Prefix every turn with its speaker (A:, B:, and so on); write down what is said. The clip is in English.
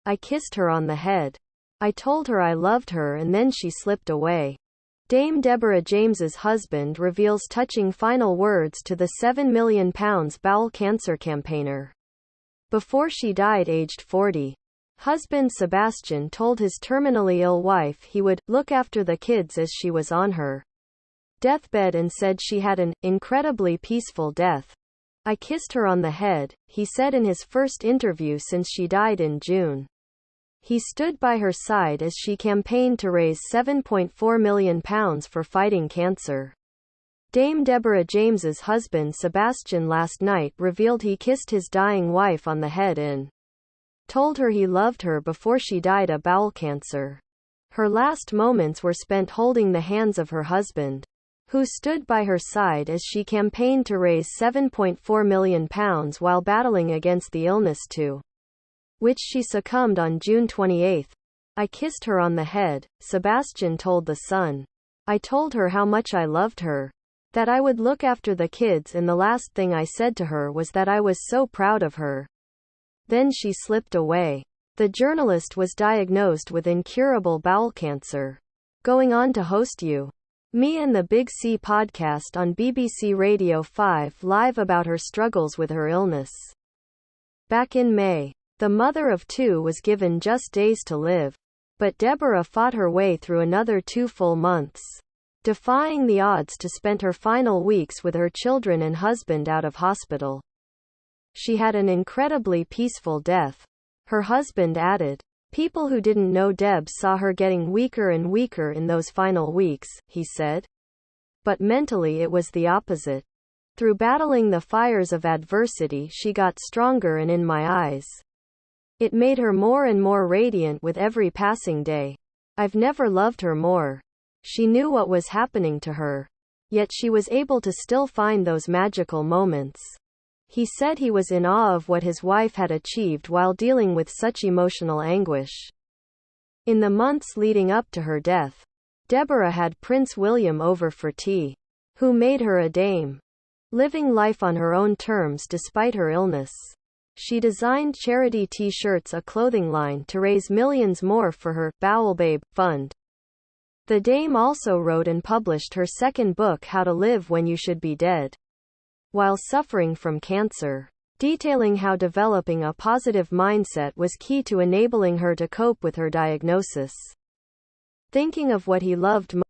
A: I kissed her on the head. I told her I loved her and then she slipped away. Dame Deborah James's husband reveals touching final words to the £7 million bowel cancer campaigner. Before she died aged 40. Husband Sebastian told his terminally ill wife he would look after the kids as she was on her deathbed and said she had an incredibly peaceful death. I kissed her on the head, he said in his first interview since she died in June. He stood by her side as she campaigned to raise £7.4 million for fighting cancer. Dame Deborah James's husband Sebastian last night revealed he kissed his dying wife on the head and told her he loved her before she died of bowel cancer. Her last moments were spent holding the hands of her husband, who stood by her side as she campaigned to raise £7.4 million while battling against the illness to which she succumbed on June 28. I kissed her on the head, Sebastian told The Sun. I told her how much I loved her, that I would look after the kids, and the last thing I said to her was that I was so proud of her. Then she slipped away. The journalist was diagnosed with incurable bowel cancer. Going on to host You, Me and the Big C podcast on BBC Radio 5 Live about her struggles with her illness. Back in May, the mother of two was given just days to live. But Deborah fought her way through another 2 full months, defying the odds to spend her final weeks with her children and husband out of hospital. She had an incredibly peaceful death. Her husband added. People who didn't know Deb saw her getting weaker and weaker in those final weeks, he said. But mentally it was the opposite. Through battling the fires of adversity she got stronger, and in my eyes, it made her more and more radiant with every passing day. I've never loved her more. She knew what was happening to her, yet she was able to still find those magical moments. He said he was in awe of what his wife had achieved while dealing with such emotional anguish. In the months leading up to her death, Deborah had Prince William over for tea, who made her a dame, living life on her own terms despite her illness. She designed charity T-shirts, a clothing line, to raise millions more for her Bowel Babe fund. The dame also wrote and published her second book, How to Live When You Should Be Dead, while suffering from cancer, detailing how developing a positive mindset was key to enabling her to cope with her diagnosis. Thinking of what he loved